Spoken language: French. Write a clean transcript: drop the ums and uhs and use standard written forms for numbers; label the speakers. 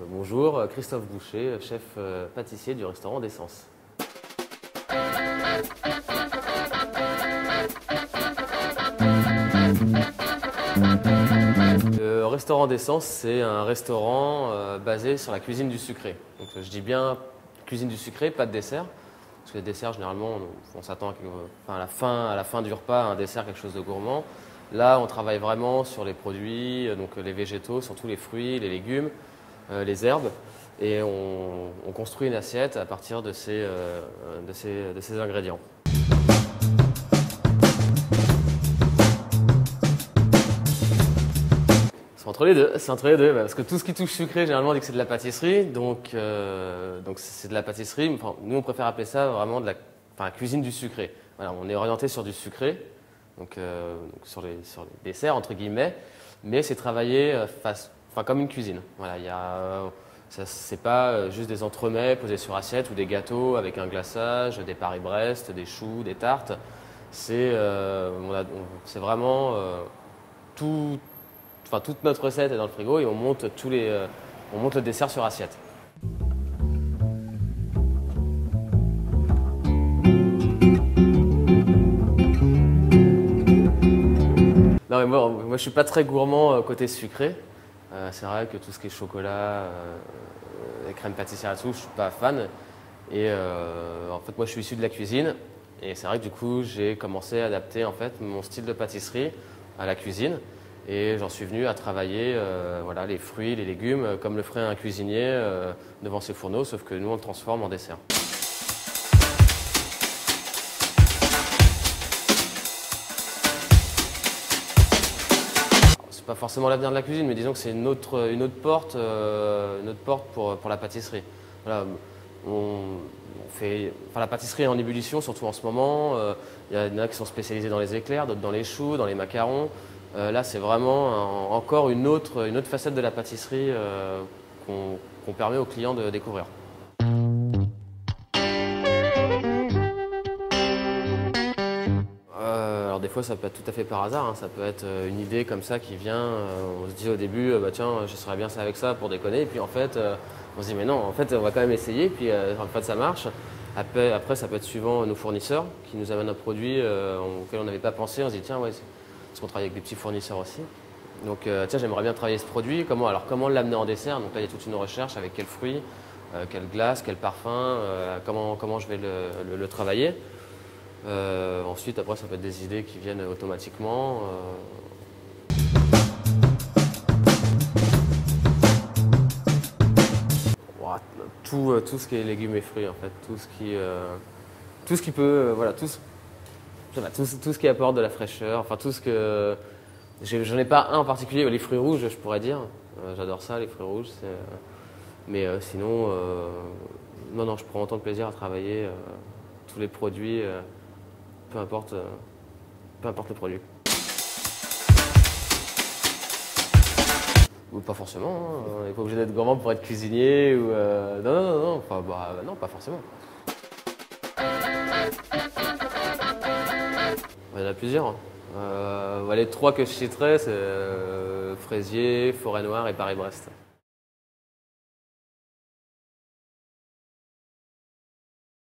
Speaker 1: Bonjour, Christophe Boucher, chef pâtissier du restaurant d'Essence. Le restaurant d'Essence, c'est un restaurant basé sur la cuisine du sucré. Donc, je dis bien cuisine du sucré, pas de dessert. Parce que les desserts, généralement, on s'attend à la fin du repas, à un dessert, quelque chose de gourmand. Là, on travaille vraiment sur les produits, donc les végétaux, surtout les fruits, les légumes, les herbes. Et on construit une assiette à partir de ces ingrédients. C'est entre les deux, parce que tout ce qui touche sucré, généralement, on dit que c'est de la pâtisserie, donc c'est de la pâtisserie. Enfin, nous, on préfère appeler ça vraiment de la cuisine du sucré. Voilà, on est orienté sur du sucré, donc sur les desserts, entre guillemets, mais c'est travaillé comme une cuisine. Voilà, c'est pas juste des entremets posés sur assiette ou des gâteaux avec un glaçage, des Paris-Brest, des choux, des tartes. C'est vraiment toute notre recette est dans le frigo et on monte le dessert sur assiette. Non, mais moi je suis pas très gourmand côté sucré. C'est vrai que tout ce qui est chocolat, crème pâtissière et tout, je suis pas fan. Et en fait, moi je suis issu de la cuisine et c'est vrai que du coup j'ai commencé à adapter en fait mon style de pâtisserie à la cuisine. Et j'en suis venu à travailler voilà, les fruits, les légumes, comme le ferait un cuisinier devant ses fourneaux, sauf que nous on le transforme en dessert. C'est pas forcément l'avenir de la cuisine, mais disons que c'est une autre porte pour la pâtisserie. Voilà, la pâtisserie est en ébullition, surtout en ce moment. Il y en a qui sont spécialisés dans les éclairs, d'autres dans les choux, dans les macarons. Là, c'est vraiment encore une autre facette de la pâtisserie qu'on permet aux clients de découvrir. Alors des fois, ça peut être tout à fait par hasard, hein. Ça peut être une idée comme ça qui vient. On se dit au début, bah, tiens, je serais bien ça avec ça pour déconner. Et puis en fait, on se dit, mais non, en fait, on va quand même essayer. Puis en fait, ça marche. Après, ça peut être suivant nos fournisseurs qui nous amènent un produit auquel on n'avait pas pensé. On se dit, tiens, ouais, parce qu'on travaille avec des petits fournisseurs aussi. Donc tiens, j'aimerais bien travailler ce produit. Comment l'amener en dessert? Donc là, il y a toute une recherche avec quels fruits, quelle glace, quel parfum, comment je vais le travailler. Ensuite, après, ça peut être des idées qui viennent automatiquement. Tout ce qui est légumes et fruits, en fait. Tout ce qui peut, voilà, tout ce qui apporte de la fraîcheur, enfin tout ce que... J'en ai pas un en particulier, les fruits rouges, je pourrais dire. J'adore ça, les fruits rouges. Mais sinon, non, je prends autant de plaisir à travailler tous les produits, peu importe le produit. Ou pas forcément, hein. On n'est pas obligé d'être gourmand pour être cuisinier. Ou, non, enfin, non, pas forcément. Il y en a plusieurs. Les trois que je citerai, c'est Fraisier, Forêt Noire et Paris-Brest.